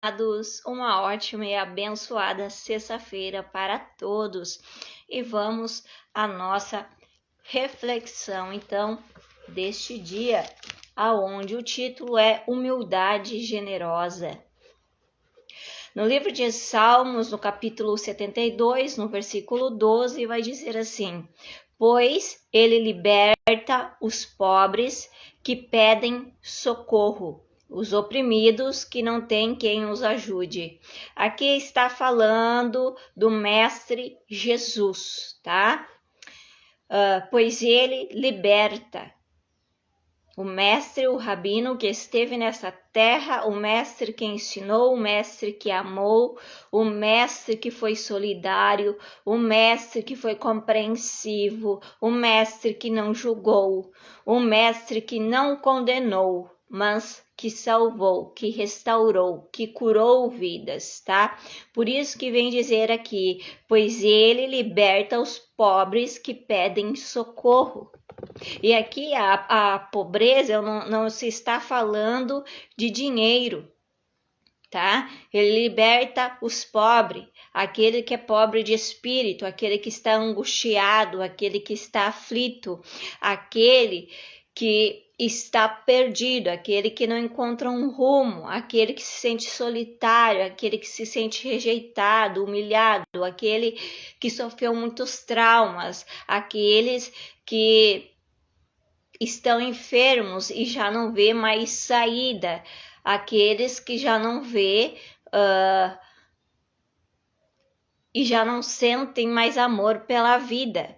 amados, uma ótima e abençoada sexta-feira para todos. E vamos à nossa reflexão, então, deste dia, aonde o título é Humildade Generosa. No livro de Salmos, no capítulo 72, no versículo 12, vai dizer assim: pois ele liberta os pobres que pedem socorro, os oprimidos que não têm quem os ajude. Aqui está falando do Mestre Jesus, tá? Pois ele liberta. O mestre, o rabino que esteve nessa terra, o mestre que ensinou, o mestre que amou, o mestre que foi solidário, o mestre que foi compreensivo, o mestre que não julgou, o mestre que não condenou, mas que salvou, que restaurou, que curou vidas, tá? Por isso que vem dizer aqui, pois ele liberta os pobres que pedem socorro. E aqui a pobreza não se está falando de dinheiro, tá? Ele liberta os pobres, aquele que é pobre de espírito, aquele que está angustiado, aquele que está aflito, aquele que está perdido, aquele que não encontra um rumo, aquele que se sente solitário, aquele que se sente rejeitado, humilhado, aquele que sofreu muitos traumas, aqueles que estão enfermos e já não vê mais saída, aqueles que já não vê e já não sentem mais amor pela vida.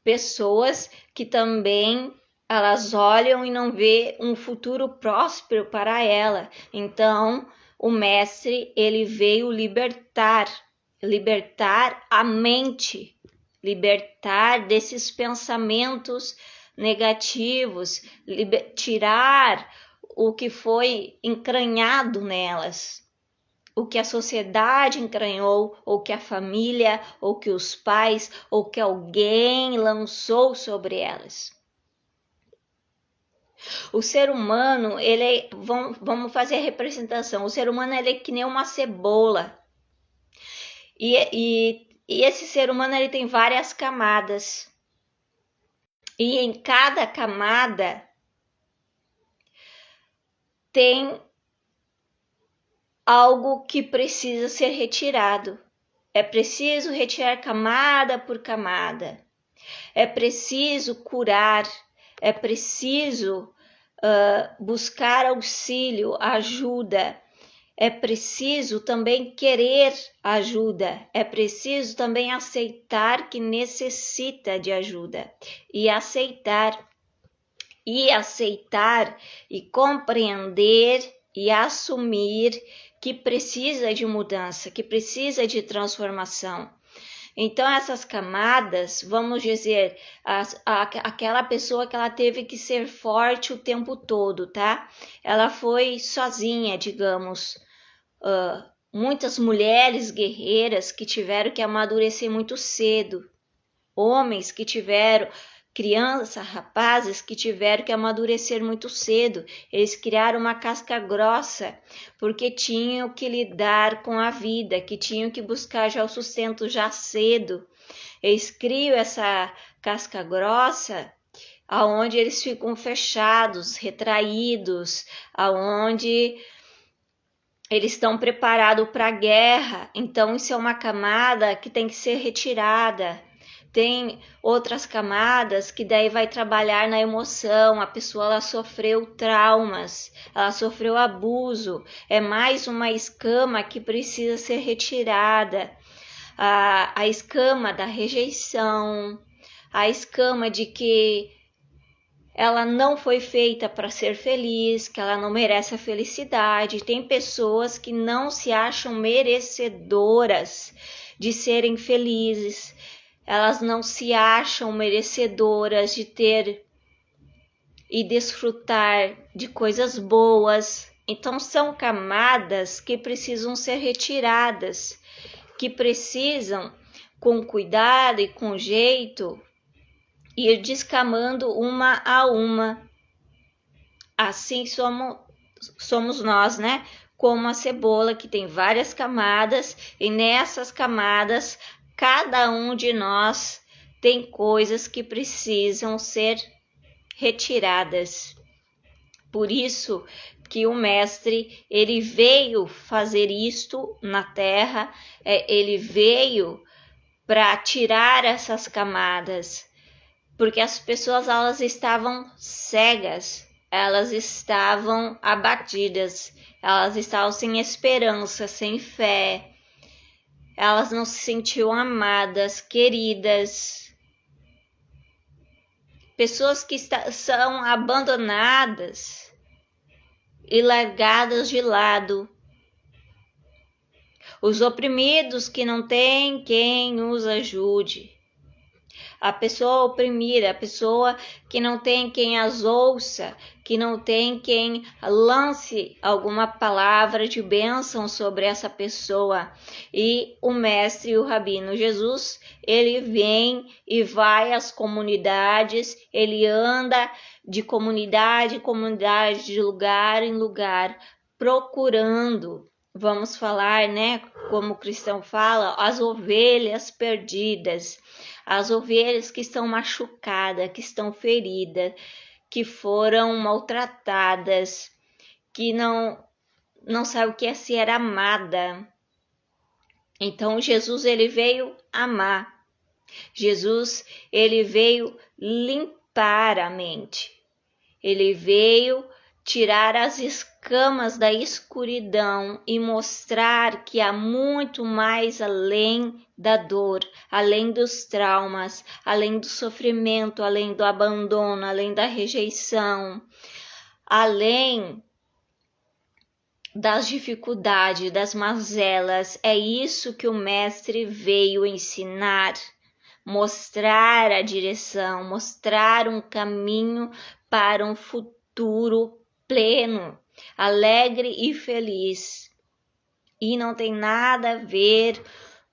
Pessoas que também elas olham e não vê um futuro próspero para ela. Então, o mestre, ele veio libertar a mente, libertar desses pensamentos negativos, tirar o que foi entranhado nelas, o que a sociedade entranhou, ou que a família, ou que os pais, ou que alguém lançou sobre elas. O ser humano, vamos fazer a representação, o ser humano ele é que nem uma cebola. E esse ser humano ele tem várias camadas. E em cada camada tem algo que precisa ser retirado. É preciso retirar camada por camada. É preciso curar. É preciso buscar auxílio, ajuda. É preciso também querer ajuda, é preciso também aceitar que necessita de ajuda e aceitar e compreender e assumir que precisa de mudança, que precisa de transformação. Então, essas camadas, vamos dizer, aquela pessoa que ela teve que ser forte o tempo todo, tá? Ela foi sozinha, digamos. Muitas mulheres guerreiras que tiveram que amadurecer muito cedo. Homens que tiveram, crianças, rapazes que tiveram que amadurecer muito cedo. Eles criaram uma casca grossa porque tinham que lidar com a vida, que tinham que buscar já o sustento já cedo. Eles criam essa casca grossa aonde eles ficam fechados, retraídos, aonde eles estão preparados para a guerra. Então isso é uma camada que tem que ser retirada. Tem outras camadas que daí vai trabalhar na emoção, a pessoa ela sofreu traumas, ela sofreu abuso, é mais uma escama que precisa ser retirada, a escama da rejeição, a escama de que ela não foi feita para ser feliz, que ela não merece a felicidade. Tem pessoas que não se acham merecedoras de serem felizes, elas não se acham merecedoras de ter e desfrutar de coisas boas. Então são camadas que precisam ser retiradas, que precisam, com cuidado e com jeito, ir descamando uma a uma. Assim somos nós, né? como a cebola, que tem várias camadas, e nessas camadas, cada um de nós tem coisas que precisam ser retiradas. Por isso que o mestre, ele veio fazer isto na terra, ele veio para tirar essas camadas, porque as pessoas, elas estavam cegas, elas estavam abatidas, elas estavam sem esperança, sem fé, elas não se sentiam amadas, queridas. Pessoas que são abandonadas e largadas de lado. Os oprimidos que não têm quem os ajude. A pessoa oprimida, a pessoa que não tem quem as ouça, que não tem quem lance alguma palavra de bênção sobre essa pessoa. E o mestre, o Rabino Jesus, ele vem e vai às comunidades, ele anda de comunidade em comunidade, de lugar em lugar, procurando, vamos falar, né, como o cristão fala, as ovelhas perdidas. As ovelhas que estão machucadas, que estão feridas, que foram maltratadas, que não sabem o que é ser amada. Então Jesus, ele veio amar. Jesus, ele veio limpar a mente. Ele veio tirar as escamas da escuridão e mostrar que há muito mais além da dor, além dos traumas, além do sofrimento, além do abandono, além da rejeição, além das dificuldades, das mazelas. É isso que o mestre veio ensinar, mostrar a direção, mostrar um caminho para um futuro pleno, alegre e feliz. E não tem nada a ver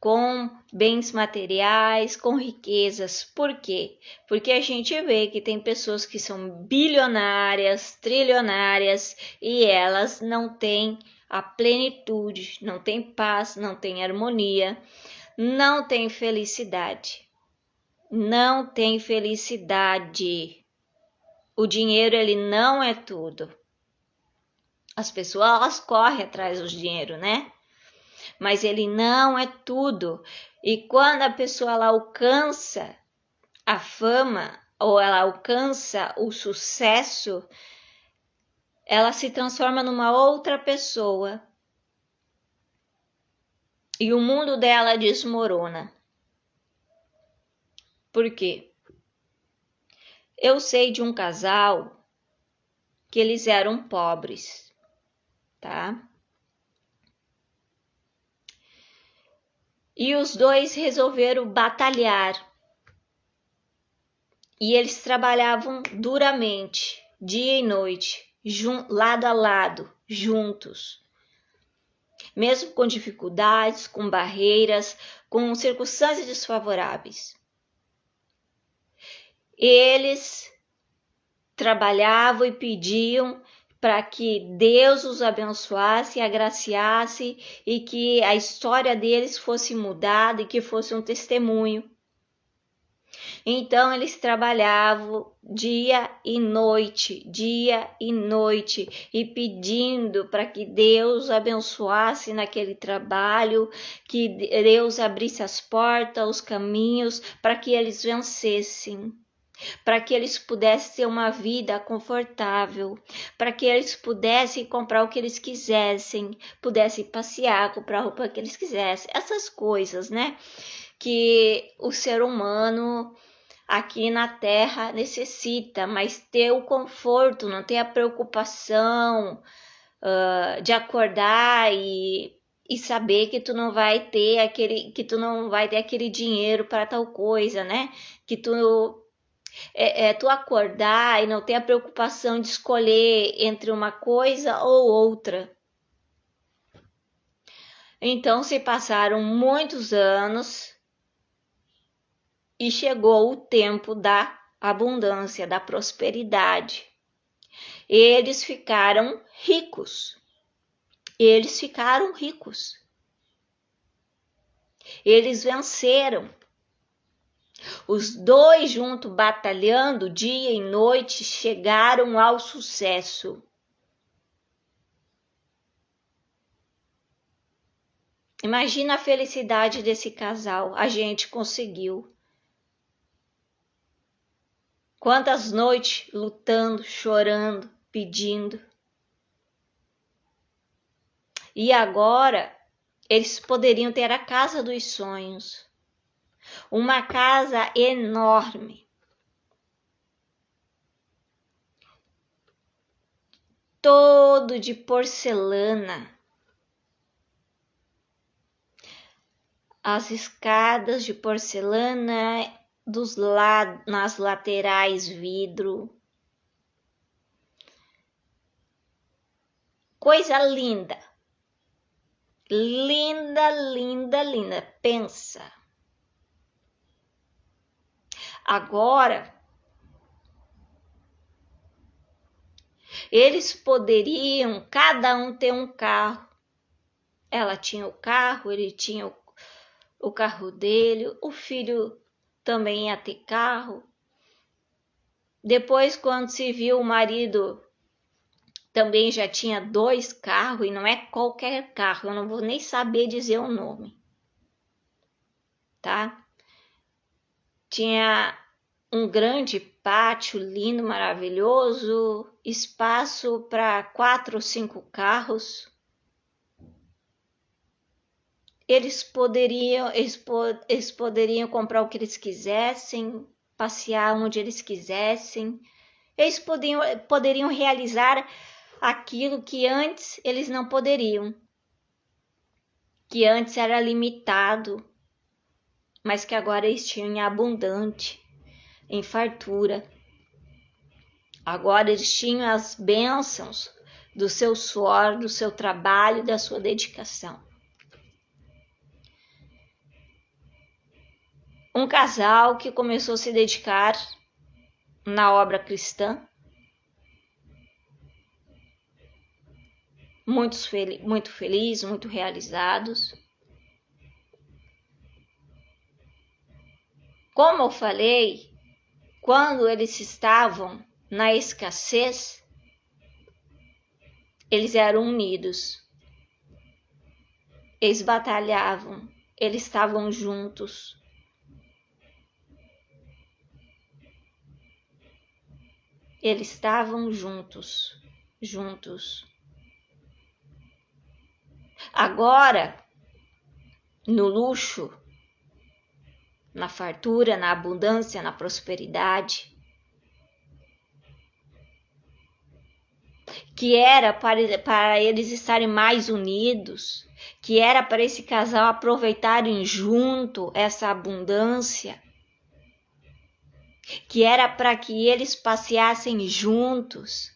com bens materiais, com riquezas. Por quê? Porque a gente vê que tem pessoas que são bilionárias, trilionárias, e elas não têm a plenitude, não têm paz, não têm harmonia, não têm felicidade. Não tem felicidade. O dinheiro, ele não é tudo. As pessoas, elas correm atrás do dinheiro, né? Mas ele não é tudo. E quando a pessoa, ela alcança a fama ou ela alcança o sucesso, ela se transforma numa outra pessoa. E o mundo dela desmorona. Por quê? Eu sei de um casal que eles eram pobres, tá? E os dois resolveram batalhar. E eles trabalhavam duramente, dia e noite, lado a lado, juntos. Mesmo com dificuldades, com barreiras, com circunstâncias desfavoráveis. Eles trabalhavam e pediam para que Deus os abençoasse, agraciasse e que a história deles fosse mudada e que fosse um testemunho. Então eles trabalhavam dia e noite e pedindo para que Deus abençoasse naquele trabalho, que Deus abrisse as portas, os caminhos para que eles vencessem. Para que eles pudessem ter uma vida confortável, para que eles pudessem comprar o que eles quisessem, pudessem passear, comprar a roupa que eles quisessem, essas coisas, né? Que o ser humano aqui na Terra necessita, mas ter o conforto, não ter a preocupação de acordar e saber que tu não vai ter aquele dinheiro para tal coisa, né? Que tu acordar e não ter a preocupação de escolher entre uma coisa ou outra. Então se passaram muitos anos e chegou o tempo da abundância, da prosperidade. Eles ficaram ricos. Eles ficaram ricos. Eles venceram. Os dois juntos, batalhando dia e noite, chegaram ao sucesso. Imagina a felicidade desse casal. A gente conseguiu. Quantas noites lutando, chorando, pedindo. E agora eles poderiam ter a casa dos sonhos. Uma casa enorme. Todo de porcelana. As escadas de porcelana, nas laterais vidro. Coisa linda. Linda, linda, linda. Pensa. Agora, eles poderiam cada um ter um carro. Ela tinha o carro, ele tinha o carro dele, o filho também ia ter carro. Depois, quando se viu, o marido também já tinha 2 carros, e não é qualquer carro, eu não vou nem saber dizer o nome, tá? Tinha um grande pátio lindo, maravilhoso, espaço para 4 ou 5 carros. Eles poderiam comprar o que eles quisessem, passear onde eles quisessem. Eles poderiam realizar aquilo que antes eles não poderiam, que antes era limitado, mas que agora eles tinham em abundante, em fartura. Agora eles tinham as bênçãos do seu suor, do seu trabalho, da sua dedicação. Um casal que começou a se dedicar na obra cristã, muito felizes, muito realizados. Como eu falei, quando eles estavam na escassez, eles eram unidos. Eles batalhavam, eles estavam juntos. Eles estavam juntos. Agora, no luxo, na fartura, na abundância, na prosperidade, que era para eles estarem mais unidos, que era para esse casal aproveitarem junto essa abundância, que era para que eles passeassem juntos,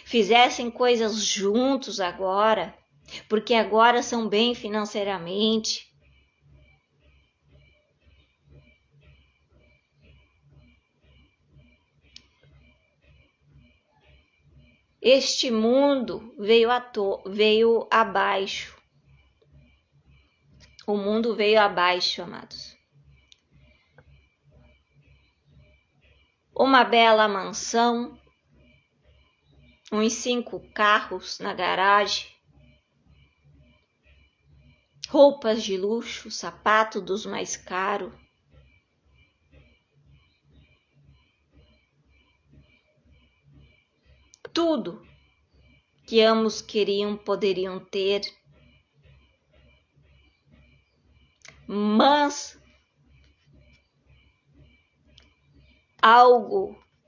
fizessem coisas juntos agora, porque agora são bem financeiramente. Este mundo veio abaixo. O mundo veio abaixo, amados. Uma bela mansão, uns 5 carros na garagem, roupas de luxo, sapato dos mais caros. Tudo que ambos poderiam ter, mas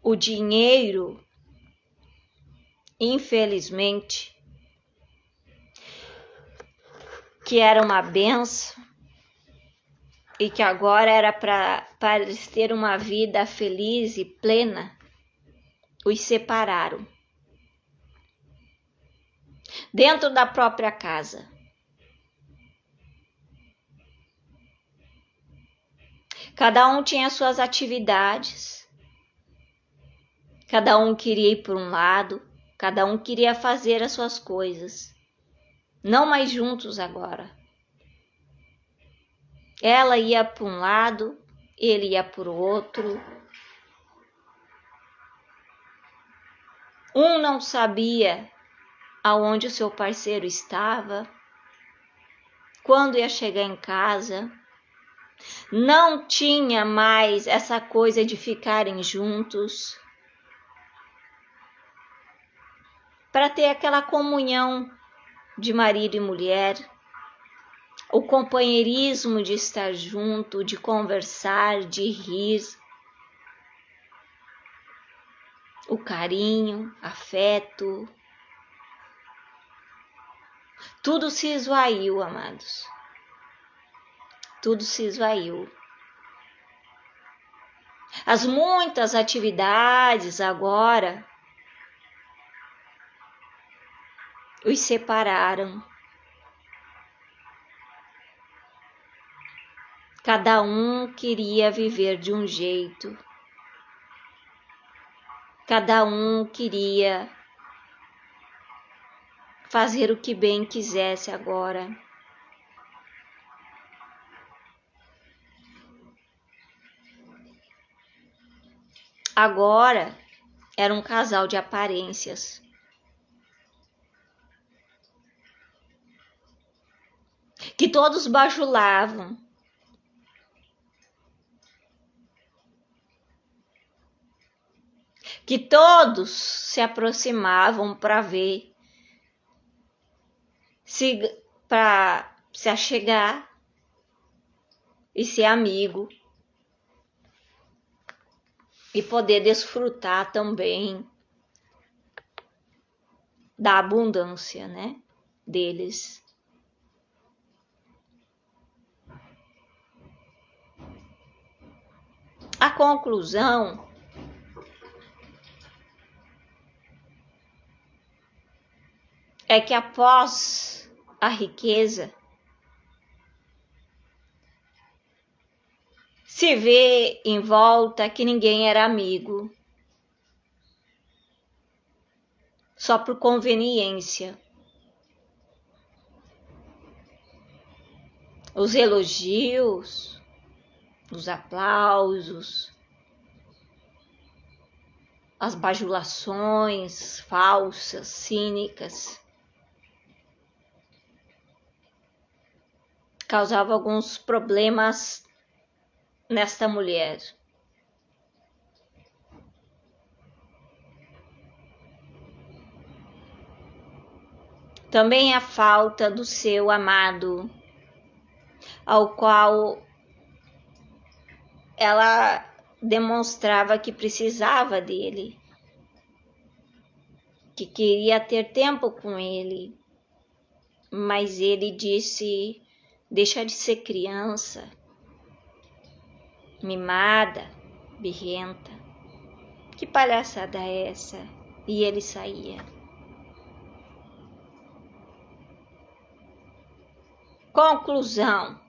o dinheiro, infelizmente, que era uma benção e que agora era para eles ter uma vida feliz e plena, os separaram. Dentro da própria casa. Cada um tinha suas atividades, cada um queria ir por um lado, cada um queria fazer as suas coisas. não mais juntos agora. Ela ia para um lado, ele ia para o outro. Um não sabia aonde o seu parceiro estava, quando ia chegar em casa. Não tinha mais essa coisa de ficarem juntos, para ter aquela comunhão de marido e mulher, o companheirismo de estar junto, de conversar, de rir, o carinho, afeto, tudo se esvaiu, amados. Tudo se esvaiu. As muitas atividades agora os separaram. Cada um queria viver de um jeito. Cada um queria fazer o que bem quisesse agora. Agora era um casal de aparências. Que todos bajulavam. Que todos se aproximavam para ver, para se achegar e ser amigo. E poder desfrutar também da abundância, né, deles. A conclusão é que após a riqueza, se vê em volta que ninguém era amigo, só por conveniência. Os elogios, os aplausos, as bajulações falsas, cínicas, causavam alguns problemas nesta mulher. Também a falta do seu amado, ao qual ela demonstrava que precisava dele, que queria ter tempo com ele, mas ele disse: deixa de ser criança, mimada, birrenta. Que palhaçada é essa? E ele saía. Conclusão.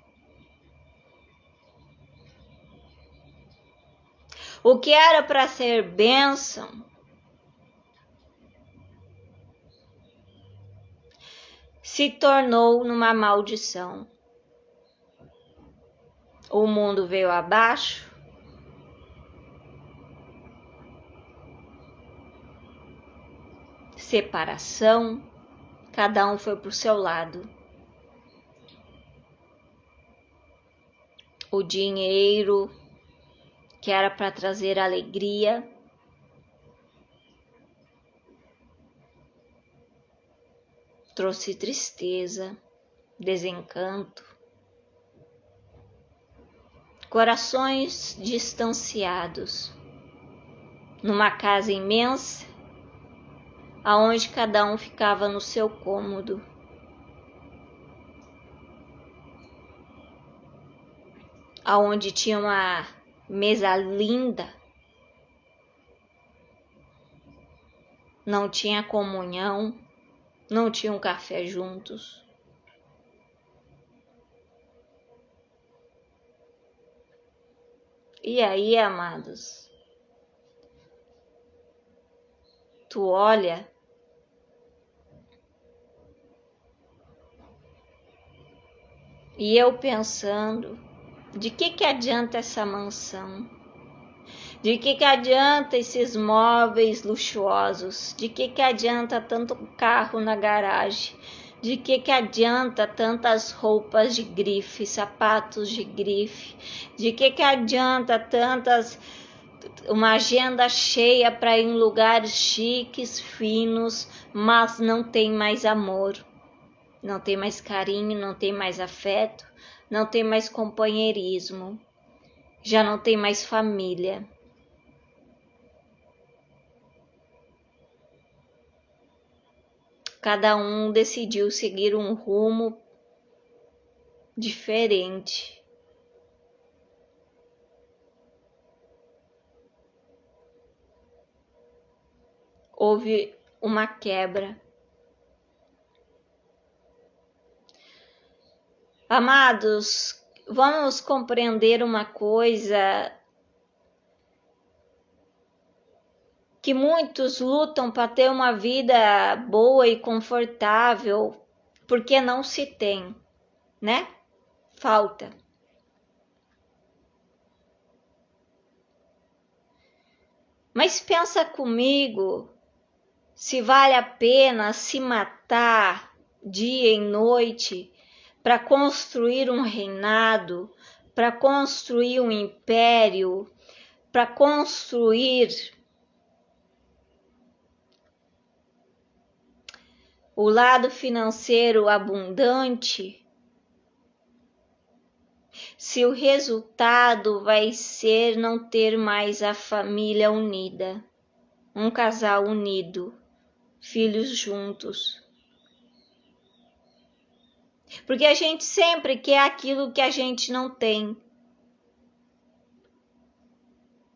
O que era para ser bênção se tornou numa maldição. O mundo veio abaixo. Separação. Cada um foi para o seu lado. O dinheiro, que era para trazer alegria, trouxe tristeza, desencanto. Corações distanciados, numa casa imensa, aonde cada um ficava no seu cômodo. Aonde tinha uma mesa linda, não tinha comunhão, não tinha um café juntos. E aí, amados, tu olha E eu pensando, de que adianta essa mansão? De que adianta esses móveis luxuosos? De que adianta tanto carro na garagem? De que adianta tantas roupas de grife, sapatos de grife? De que adianta uma agenda cheia para ir em lugares chiques, finos, mas não tem mais amor, não tem mais carinho, não tem mais afeto, não tem mais companheirismo, já não tem mais família. Cada um decidiu seguir um rumo diferente. Houve uma quebra. Amados, vamos compreender uma coisa que muitos lutam para ter uma vida boa e confortável, porque não se tem, né? Falta. Mas pensa comigo, se vale a pena se matar dia e noite para construir um reinado, para construir um império, para construir o lado financeiro abundante, se o resultado vai ser não ter mais a família unida, um casal unido, filhos juntos. Porque a gente sempre quer aquilo que a gente não tem.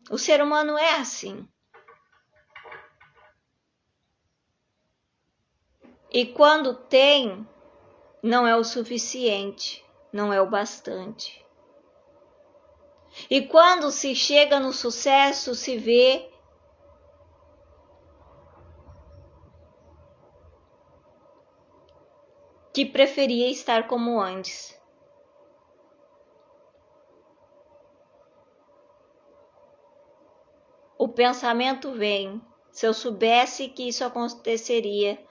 O ser humano é assim. E quando tem, não é o suficiente, não é o bastante. E quando se chega no sucesso, se vê que preferia estar como antes. O pensamento vem, se eu soubesse que isso aconteceria,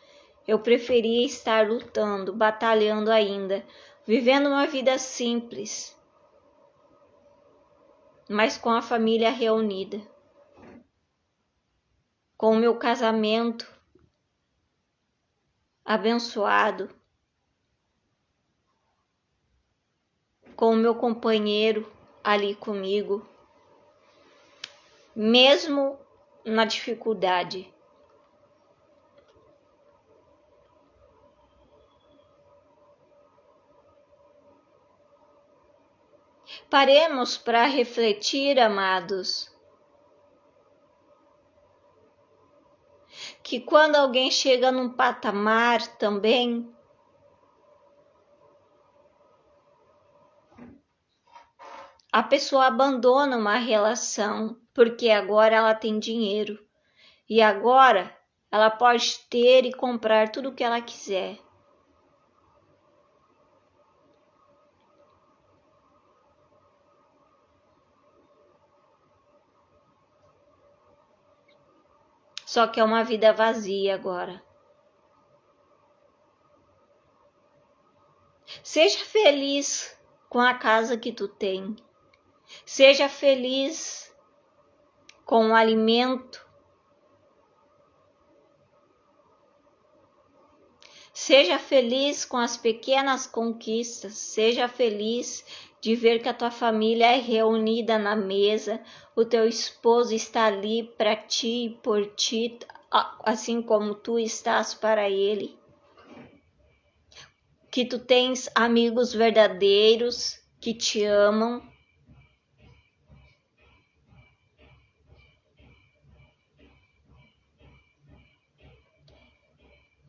eu preferia estar lutando, batalhando ainda, vivendo uma vida simples, mas com a família reunida, com o meu casamento abençoado, com o meu companheiro ali comigo, mesmo na dificuldade. Paremos para refletir, amados, que quando alguém chega num patamar também, a pessoa abandona uma relação porque agora ela tem dinheiro e agora ela pode ter e comprar tudo o que ela quiser. Só que é uma vida vazia agora. Seja feliz com a casa que tu tem. Seja feliz com o alimento. Seja feliz com as pequenas conquistas. Seja feliz de ver que a tua família é reunida na mesa. O teu esposo está ali para ti e por ti, assim como tu estás para ele. Que tu tens amigos verdadeiros que te amam.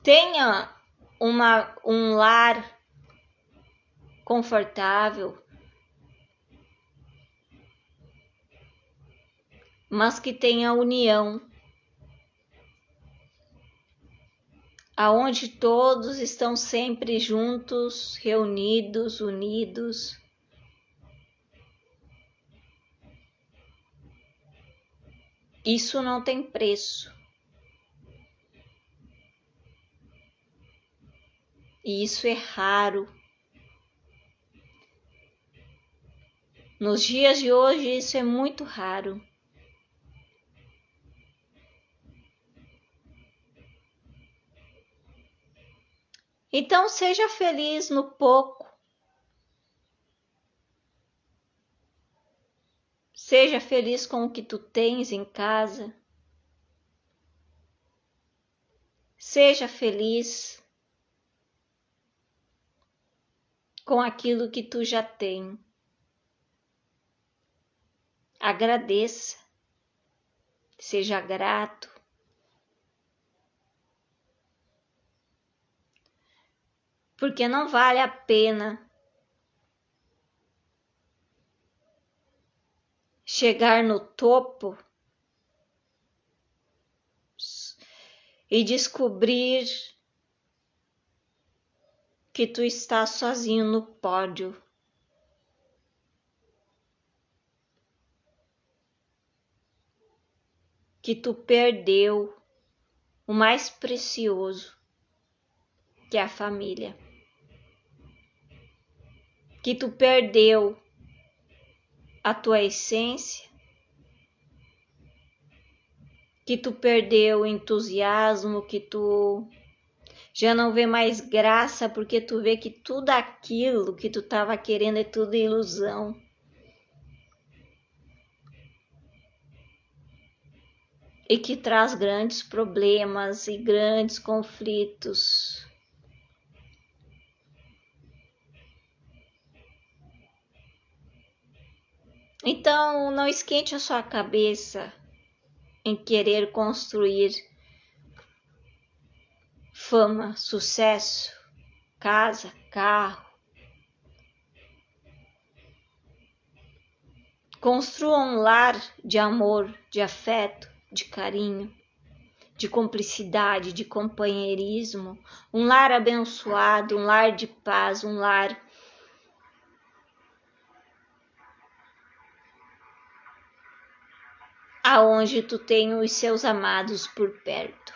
Tenha um lar confortável, mas que tenha união. aonde todos estão sempre juntos, reunidos, unidos. Isso não tem preço. E isso é raro. Nos dias de hoje, isso é muito raro. Então, seja feliz no pouco. Seja feliz com o que tu tens em casa. Seja feliz com aquilo que tu já tem. Agradeça. Seja grato. Porque não vale a pena chegar no topo e descobrir que tu está sozinho no pódio. Que tu perdeu o mais precioso, que é a família. Que tu perdeu a tua essência. Que tu perdeu o entusiasmo, que tu já não vê mais graça, porque tu vê que tudo aquilo que tu estava querendo é tudo ilusão. E que traz grandes problemas e grandes conflitos. Então, não esquente a sua cabeça em querer construir fama, sucesso, casa, carro. Construa um lar de amor, de afeto, de carinho, de cumplicidade, de companheirismo, um lar abençoado, um lar de paz, um lar aonde tu tem os seus amados por perto.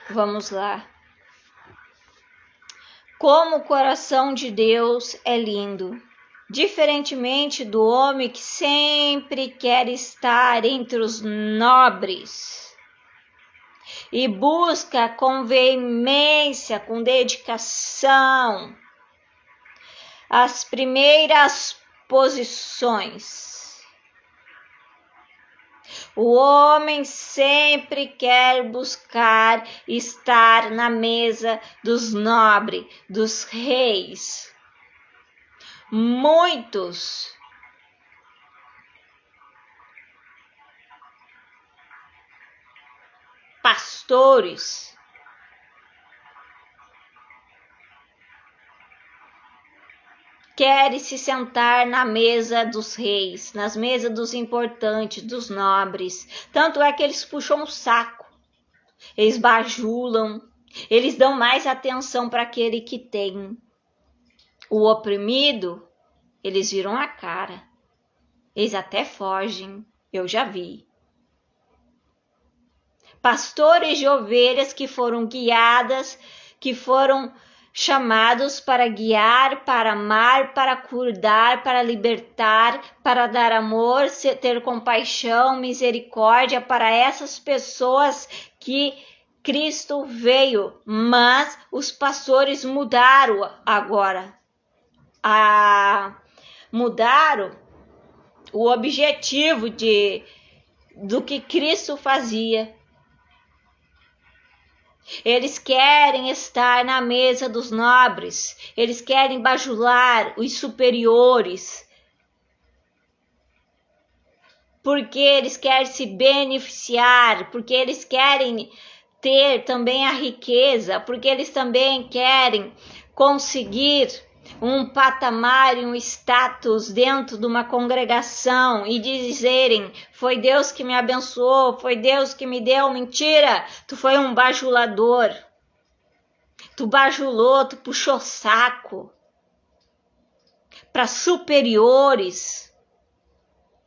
Vamos lá. Como o coração de Deus é lindo. Diferentemente do homem que sempre quer estar entre os nobres e busca com veemência, com dedicação, as primeiras posições. O homem sempre quer buscar estar na mesa dos nobres, dos reis. Muitos pastores querem se sentar na mesa dos reis, nas mesas dos importantes, dos nobres. Tanto é que eles puxam o saco, eles bajulam, eles dão mais atenção para aquele que tem. O oprimido, eles viram a cara. Eles até fogem, eu já vi. Pastores de ovelhas que foram guiadas, que foram chamados para guiar, para amar, para cuidar, para libertar, para dar amor, ter compaixão, misericórdia para essas pessoas que Cristo veio. Mas os pastores mudaram agora. Mudaram o objetivo do que Cristo fazia. Eles querem estar na mesa dos nobres, eles querem bajular os superiores, porque eles querem se beneficiar, porque eles querem ter também a riqueza, porque eles também querem conseguir um patamar e um status dentro de uma congregação e dizerem: foi Deus que me abençoou, foi Deus que me deu. Mentira! Tu foi um bajulador. Tu bajulou, tu puxou saco para superiores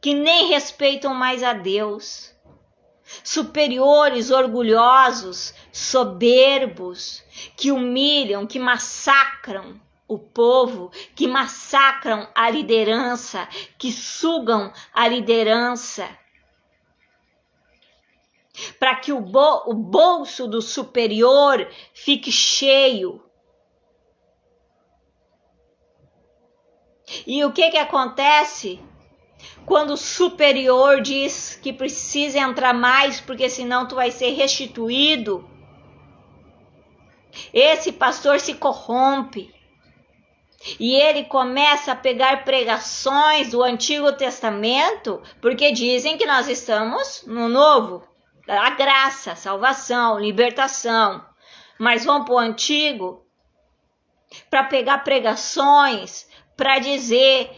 que nem respeitam mais a Deus. Superiores orgulhosos, soberbos, que humilham, que massacram o povo, que massacram a liderança, que sugam a liderança, para que o bolso do superior fique cheio. E o que acontece quando o superior diz que precisa entrar mais porque senão tu vai ser restituído? Esse pastor se corrompe e ele começa a pegar pregações do Antigo Testamento, porque dizem que nós estamos no Novo, a graça, salvação, libertação, mas vão para o Antigo para pegar pregações, para dizer,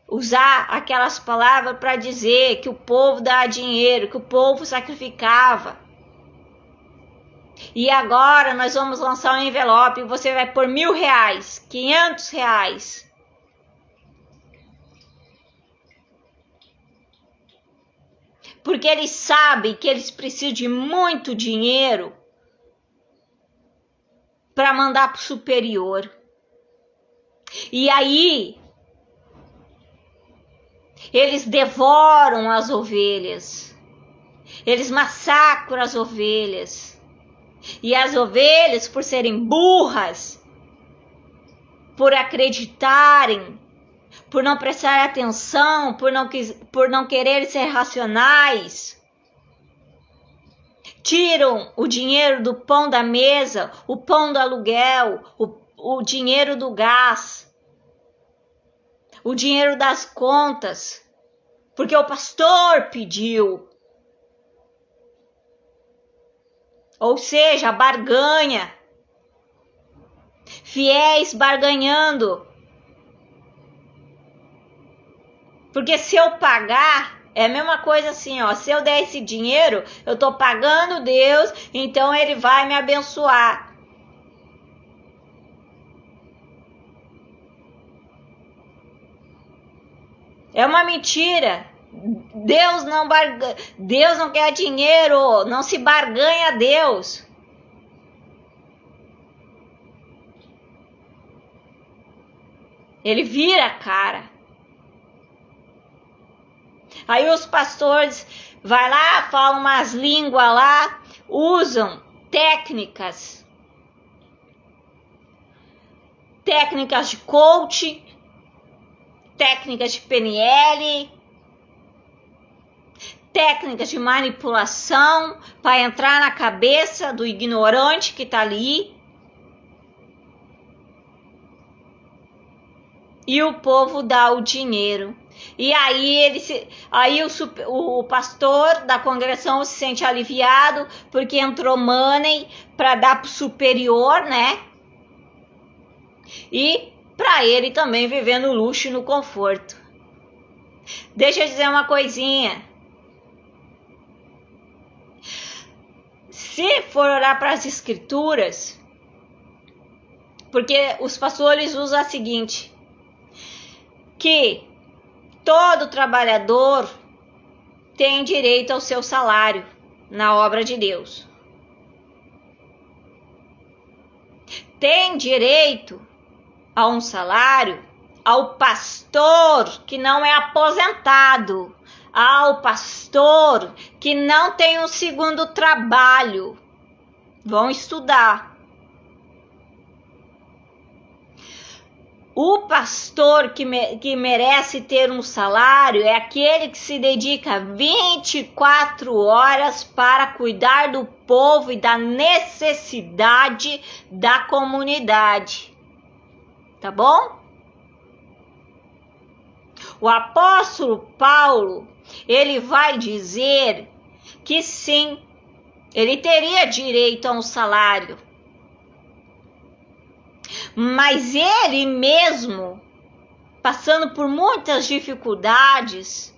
usar aquelas palavras para dizer que o povo dá dinheiro, que o povo sacrificava. E agora nós vamos lançar um envelope e você vai pôr R$1.000, R$500. Porque eles sabem que eles precisam de muito dinheiro para mandar para o superior. E aí eles devoram as ovelhas, eles massacram as ovelhas. E as ovelhas, por serem burras, por acreditarem, por não prestar atenção, por não querer ser racionais, tiram o dinheiro do pão da mesa, o pão do aluguel, o dinheiro do gás, o dinheiro das contas, porque o pastor pediu. Ou seja, barganha. Fiéis barganhando. Porque se eu pagar, é a mesma coisa assim, ó. Se eu der esse dinheiro, eu tô pagando Deus, então ele vai me abençoar. É uma mentira. Deus não quer dinheiro, não se barganha a Deus. Ele vira a cara. Aí os pastores vai lá, falam umas línguas lá, usam técnicas de coaching, técnicas de PNL, técnicas de manipulação para entrar na cabeça do ignorante que está ali. E o povo dá o dinheiro. E aí, o pastor da congregação se sente aliviado porque entrou money para dar para o superior, né? E para ele também viver no luxo e no conforto. Deixa eu dizer uma coisinha. Se for olhar para as escrituras, porque os pastores usam a seguinte, que todo trabalhador tem direito ao seu salário na obra de Deus. Tem direito a um salário ao pastor que não é aposentado, ao pastor que não tem um segundo trabalho. Vão estudar. O pastor que merece ter um salário é aquele que se dedica 24 horas para cuidar do povo e da necessidade da comunidade. Tá bom? O apóstolo Paulo, ele vai dizer que sim, ele teria direito a um salário. mas ele mesmo, passando por muitas dificuldades,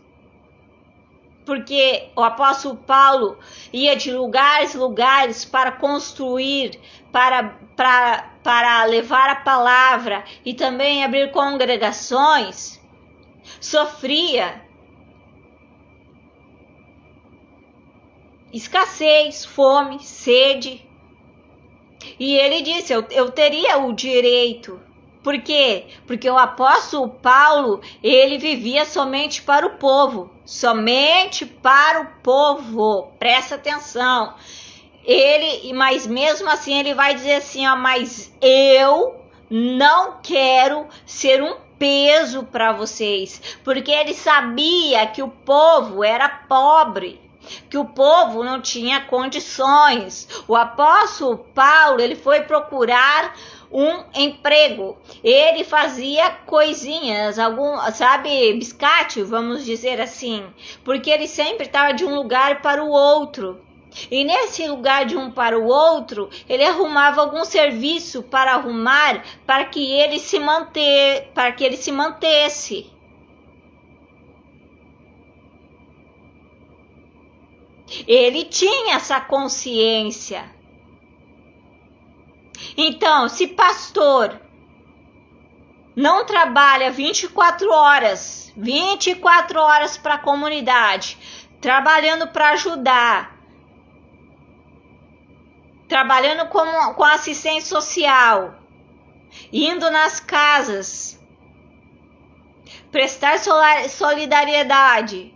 porque o apóstolo Paulo ia de lugares para construir, para levar a palavra e também abrir congregações, sofria escassez, fome, sede. E ele disse, eu teria o direito. Por quê? Porque o apóstolo Paulo, ele vivia somente para o povo. Somente para o povo. Presta atenção. Mas mesmo assim ele vai dizer assim, ó, mas eu não quero ser um peso para vocês. Porque ele sabia que o povo era pobre, que o povo não tinha condições. O apóstolo Paulo, ele foi procurar um emprego. Ele fazia coisinhas, biscate, vamos dizer assim, porque ele sempre estava de um lugar para o outro. E nesse lugar de um para o outro, ele arrumava algum serviço para arrumar para que ele se mantesse. Ele tinha essa consciência. Então, se pastor não trabalha 24 horas para a comunidade, trabalhando para ajudar, trabalhando com assistência social, indo nas casas, prestar solidariedade,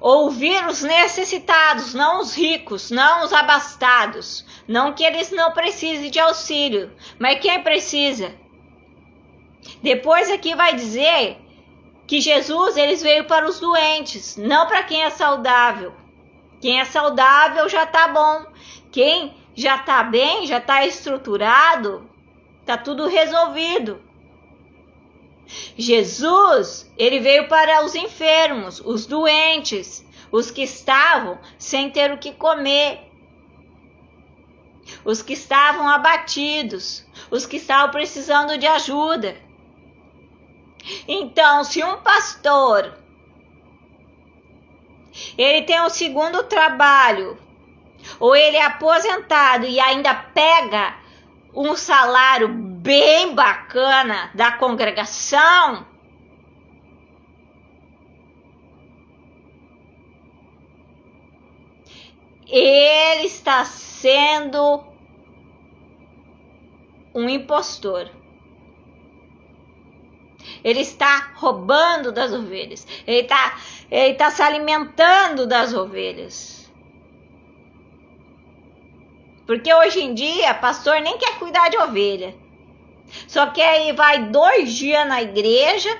ouvir os necessitados, não os ricos, não os abastados, não que eles não precisem de auxílio, mas quem precisa. Depois aqui vai dizer que Jesus ele veio para os doentes, não para quem é saudável. Quem é saudável já tá bom. Quem já tá bem, já tá estruturado, tá tudo resolvido. Jesus, ele veio para os enfermos, os doentes, os que estavam sem ter o que comer, os que estavam abatidos, os que estavam precisando de ajuda. Então, se um pastor ele tem um segundo trabalho, ou ele é aposentado e ainda pega um salário bem bacana da congregação, ele está sendo um impostor. Ele está roubando das ovelhas. Ele está se alimentando das ovelhas. Porque hoje em dia, pastor nem quer cuidar de ovelha. Só quer ir, vai 2 dias na igreja,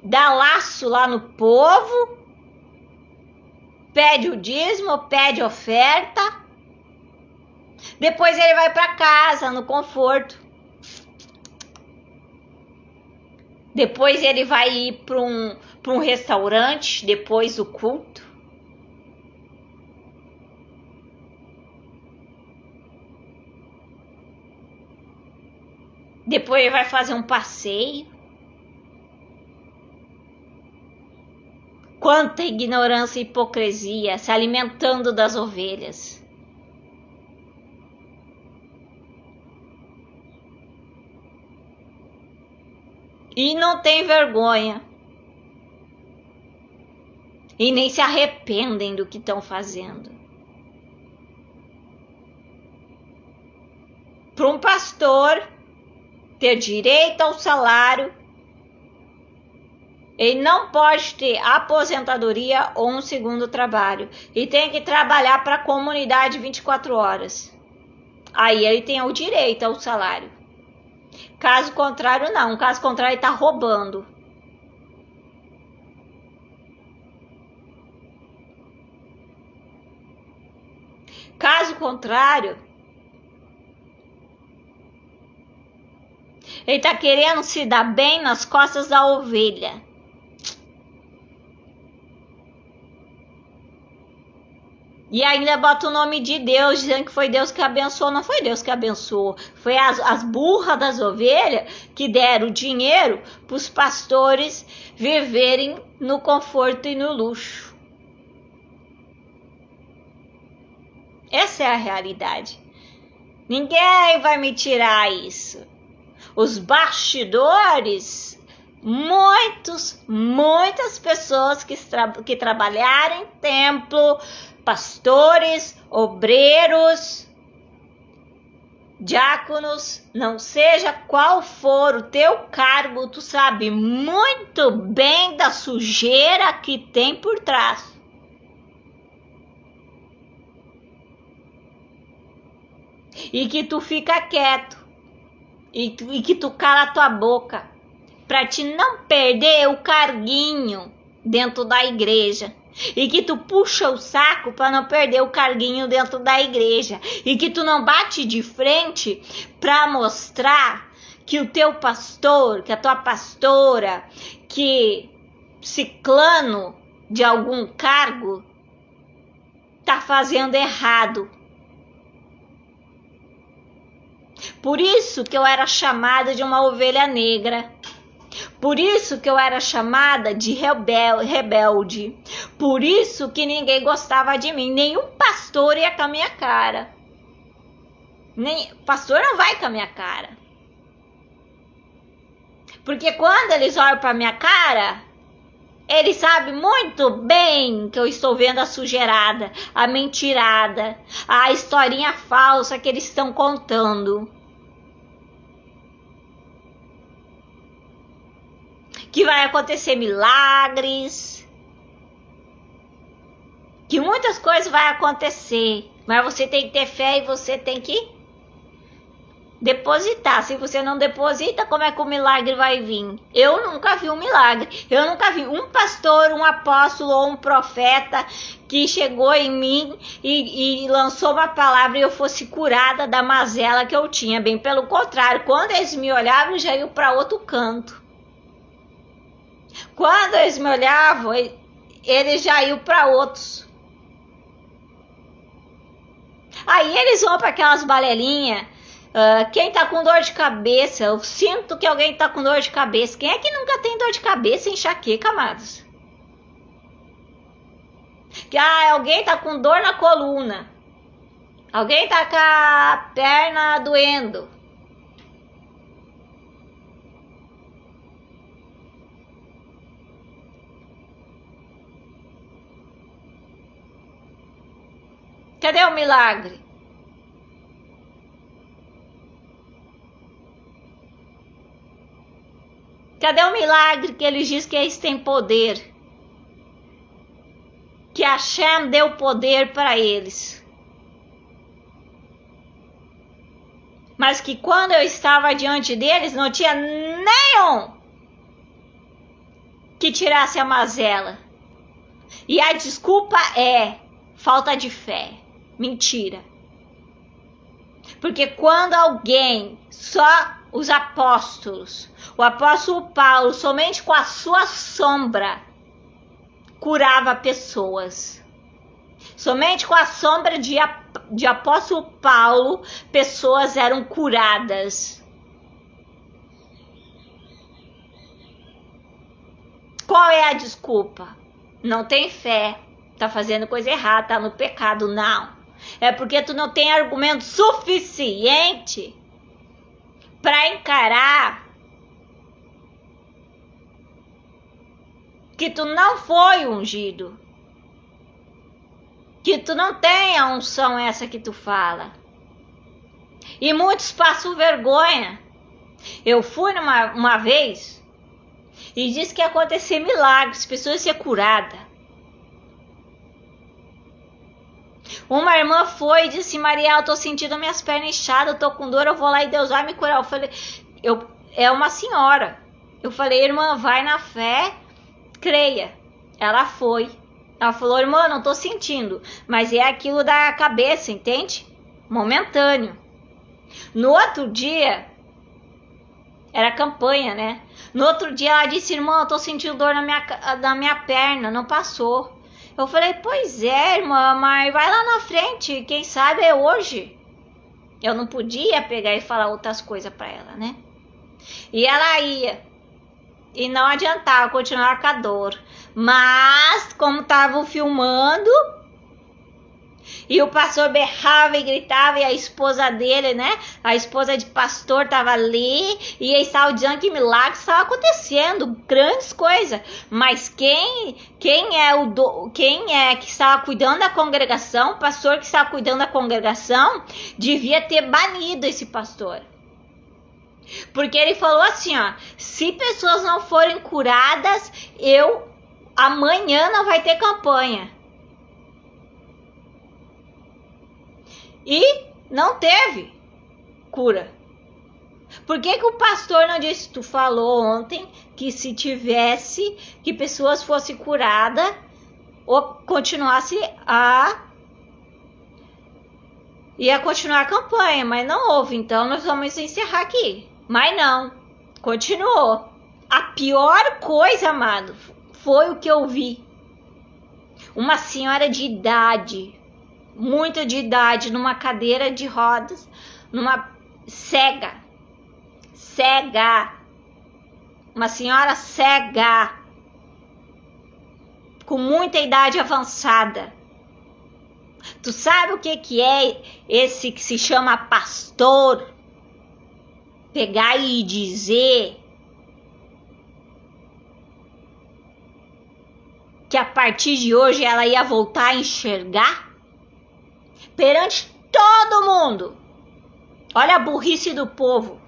dá laço lá no povo, pede o dízimo, pede oferta. Depois ele vai para casa, no conforto. Depois ele vai ir para um restaurante, depois do culto. Depois ele vai fazer um passeio. Quanta ignorância e hipocrisia, se alimentando das ovelhas. E não tem vergonha. E nem se arrependem do que estão fazendo. Para um pastor ter direito ao salário, ele não pode ter aposentadoria ou um segundo trabalho. E tem que trabalhar para a comunidade 24 horas. Aí ele tem o direito ao salário. Caso contrário, não. Caso contrário, ele está roubando. Caso contrário, ele está querendo se dar bem nas costas da ovelha. E ainda bota o nome de Deus, dizendo que foi Deus que abençoou. Não foi Deus que abençoou. Foi as burras das ovelhas que deram dinheiro para os pastores viverem no conforto e no luxo. Essa é a realidade. Ninguém vai me tirar isso. Os bastidores, muitas pessoas que trabalharam em templo, pastores, obreiros, diáconos, não seja qual for o teu cargo, tu sabe muito bem da sujeira que tem por trás. E que tu fica quieto, e que tu cala tua boca, para te não perder o carguinho dentro da igreja. E que tu puxa o saco para não perder o carguinho dentro da igreja. E que tu não bate de frente para mostrar que o teu pastor, que a tua pastora, que ciclano de algum cargo tá fazendo errado. Por isso que eu era chamada de uma ovelha negra. Por isso que eu era chamada de rebelde. Por isso que ninguém gostava de mim. Nenhum pastor ia com a minha cara. Pastor não vai com a minha cara. Porque quando eles olham para minha cara, eles sabem muito bem que eu estou vendo a sujeirada, a mentirada, a historinha falsa que eles estão contando. Que vai acontecer milagres, que muitas coisas vão acontecer, mas você tem que ter fé e você tem que depositar. Se você não deposita, como é que o milagre vai vir? Eu nunca vi um milagre, eu nunca vi um pastor, um apóstolo ou um profeta que chegou em mim e lançou uma palavra e eu fosse curada da mazela que eu tinha. Bem pelo contrário, quando eles me olhavam, eu já ia para outro canto. Quando eles me olhavam, eles já iam para outros. Aí eles vão para aquelas balelinhas. Quem tá com dor de cabeça, eu sinto que alguém tá com dor de cabeça. Quem é que nunca tem dor de cabeça e enxaqueca, amados? Que alguém tá com dor na coluna. Alguém tá com a perna doendo. Cadê o milagre? Cadê o milagre que eles dizem que eles têm poder? Que a Hashem deu poder para eles. Mas que quando eu estava diante deles, não tinha nenhum que tirasse a mazela. E a desculpa é falta de fé. Mentira. Porque quando alguém, só os apóstolos, o apóstolo Paulo, somente com a sua sombra, curava pessoas. Somente com a sombra de apóstolo Paulo, pessoas eram curadas. Qual é a desculpa? Não tem fé, tá fazendo coisa errada, tá no pecado. Não. É porque tu não tem argumento suficiente para encarar que tu não foi ungido, que tu não tem a unção essa que tu fala. E muitos passam vergonha. Eu fui uma vez e disse que ia acontecer milagres, pessoas iam ser curadas. Uma irmã foi e disse: Maria, eu tô sentindo minhas pernas inchadas, eu tô com dor, eu vou lá e Deus vai me curar. Eu falei, é uma senhora. Eu falei, irmã, vai na fé, creia. Ela foi. Ela falou, irmã, não tô sentindo, mas é aquilo da cabeça, entende? Momentâneo. No outro dia, era campanha, né? No outro dia ela disse, irmã, eu tô sentindo dor na minha perna, não passou. Eu falei, pois é, irmã, mas vai lá na frente, quem sabe é hoje. Eu não podia pegar e falar outras coisas para ela, né? E ela ia. E não adiantava continuar com a dor. Mas, como estavam filmando, e o pastor berrava e gritava, e a esposa dele, né? A esposa de pastor estava ali, e eles estavam dizendo que milagres estavam acontecendo, grandes coisas. Mas quem é que estava cuidando da congregação, o pastor que estava cuidando da congregação, devia ter banido esse pastor. Porque ele falou assim, ó, se pessoas não forem curadas, amanhã não vai ter campanha. E não teve cura. Por que o pastor não disse? Tu falou ontem que se tivesse, que pessoas fossem curadas, ou continuasse ia continuar a campanha, mas não houve, então nós vamos encerrar aqui. Mas não, continuou. A pior coisa, amado, foi o que eu vi. Uma senhora de idade, muito de idade, numa cadeira de rodas, numa cega, uma senhora cega, com muita idade avançada. Tu sabe o que é esse que se chama pastor? Pegar e dizer que a partir de hoje ela ia voltar a enxergar perante todo mundo. Olha a burrice do povo.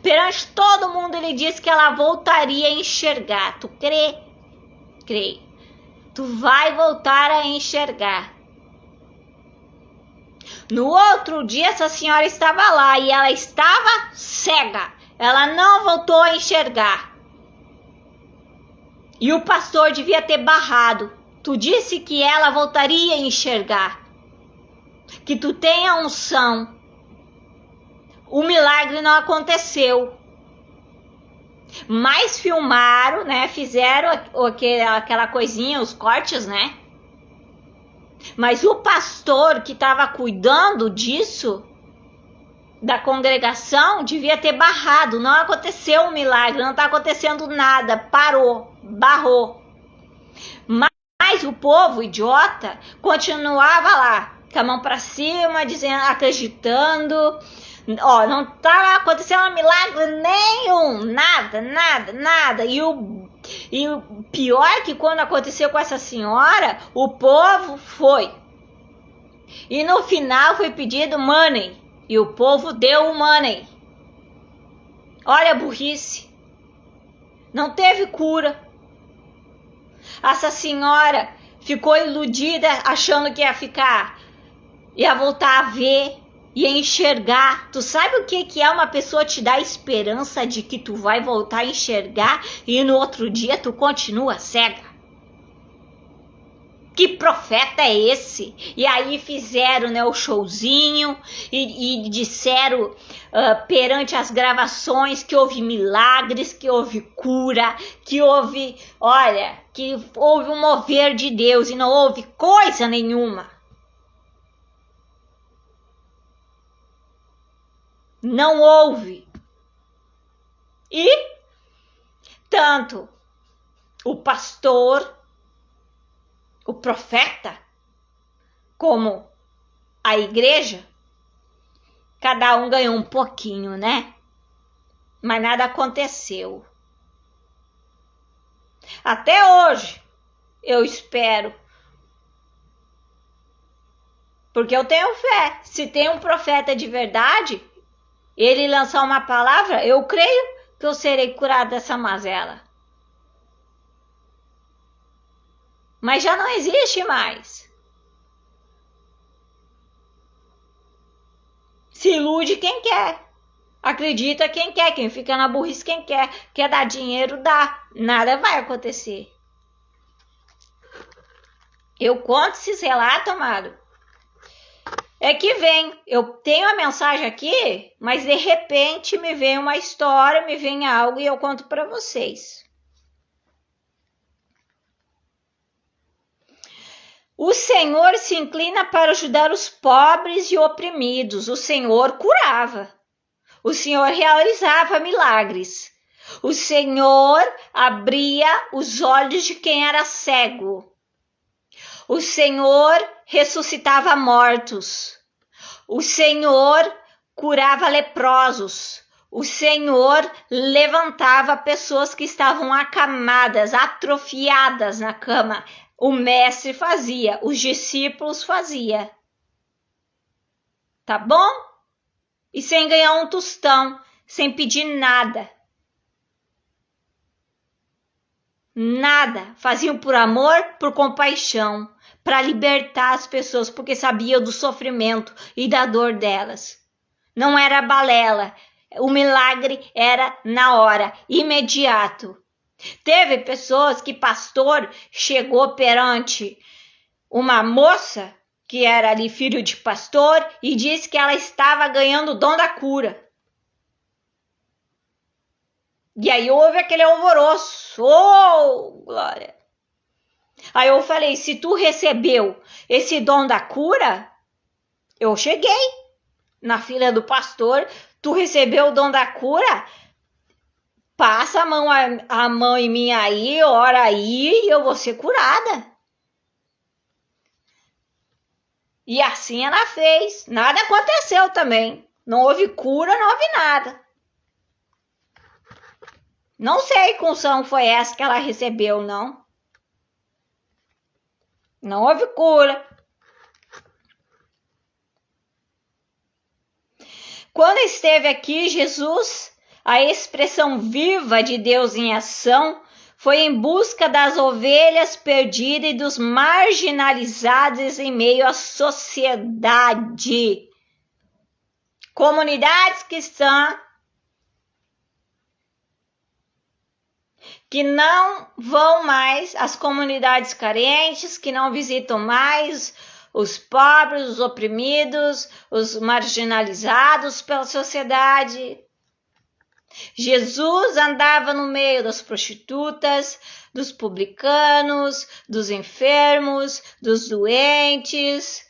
Perante todo mundo ele disse que ela voltaria a enxergar. Tu crê? Crê. Tu vai voltar a enxergar. No outro dia essa senhora estava lá e ela estava cega. Ela não voltou a enxergar. E o pastor devia ter barrado. Tu disse que ela voltaria a enxergar. Que tu tem a unção. O milagre não aconteceu. Mas filmaram, né? Fizeram aquela coisinha, os cortes, né? Mas o pastor que estava cuidando disso, da congregação, devia ter barrado. Não aconteceu um milagre, não está acontecendo nada. Parou, barrou. Mas o povo idiota continuava lá, com a mão para cima, dizendo, acreditando. Ó, não estava acontecendo milagre nenhum, nada. E o pior é que quando aconteceu com essa senhora, o povo foi. E no final foi pedido money. E o povo deu o money. Olha a burrice. Não teve cura. Essa senhora ficou iludida achando que ia voltar a ver, ia enxergar. Tu sabe o que é uma pessoa te dar esperança de que tu vai voltar a enxergar e no outro dia tu continua cega? Que profeta é esse? E aí fizeram, né, o showzinho e disseram perante as gravações que houve milagres, que houve cura, que houve um mover de Deus e não houve coisa nenhuma. Não houve. E tanto o pastor, o profeta, como a igreja, cada um ganhou um pouquinho, né? Mas nada aconteceu. Até hoje, eu espero. Porque eu tenho fé. Se tem um profeta de verdade, ele lançar uma palavra, eu creio que eu serei curado dessa mazela. Mas já não existe mais. Se ilude quem quer. Acredita quem quer. Quem fica na burrice quem quer. Quer dar dinheiro, dá. Nada vai acontecer. Eu conto esses relatos, amado. É que eu tenho a mensagem aqui, mas de repente me vem uma história, me vem algo e eu conto para vocês. O Senhor se inclina para ajudar os pobres e oprimidos. O Senhor curava. O Senhor realizava milagres. O Senhor abria os olhos de quem era cego. O Senhor ressuscitava mortos. O Senhor curava leprosos. O Senhor levantava pessoas que estavam acamadas, atrofiadas na cama. O mestre fazia, os discípulos faziam. Tá bom? E sem ganhar um tostão, sem pedir nada. Nada. Faziam por amor, por compaixão, para libertar as pessoas, porque sabiam do sofrimento e da dor delas. Não era balela. O milagre era na hora, imediato. Teve pessoas que pastor chegou perante uma moça que era ali filho de pastor e disse que ela estava ganhando o dom da cura. E aí houve aquele alvoroço. Oh, glória! Aí eu falei, se tu recebeu esse dom da cura, eu cheguei na fila do pastor, tu recebeu o dom da cura, passa a mão em mim aí, ora aí, e eu vou ser curada. E assim ela fez. Nada aconteceu também. Não houve cura, não houve nada. Não sei que unção foi essa que ela recebeu, não. Não houve cura. Quando esteve aqui, Jesus, a expressão viva de Deus em ação, foi em busca das ovelhas perdidas e dos marginalizados em meio à sociedade. Comunidades cristãs que não vão mais às comunidades carentes, que não visitam mais os pobres, os oprimidos, os marginalizados pela sociedade. Jesus andava no meio das prostitutas, dos publicanos, dos enfermos, dos doentes,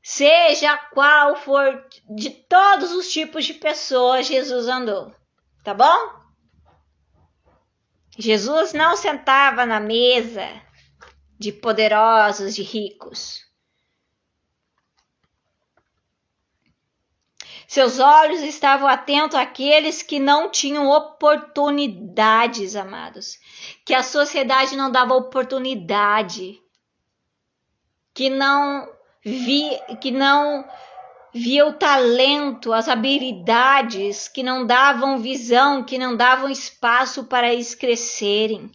seja qual for, de todos os tipos de pessoas Jesus andou, tá bom? Jesus não sentava na mesa de poderosos, de ricos. Seus olhos estavam atentos àqueles que não tinham oportunidades, amados. Que a sociedade não dava oportunidade. Que não via o talento, as habilidades, que não davam visão, que não davam espaço para eles crescerem.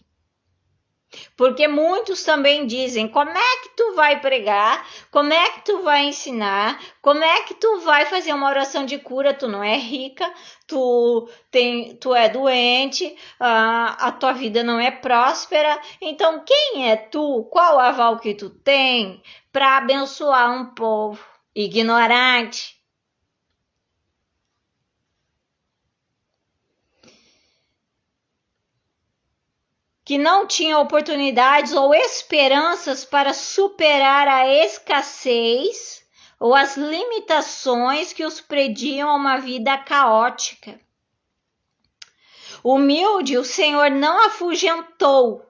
Porque muitos também dizem, como é que tu vai pregar? Como é que tu vai ensinar? Como é que tu vai fazer uma oração de cura? Tu não é rica, tu é doente, a tua vida não é próspera. Então quem é tu? Qual aval que tu tem para abençoar um povo ignorante? Que não tinha oportunidades ou esperanças para superar a escassez ou as limitações que os prediam a uma vida caótica. Humilde, o Senhor não afugentou,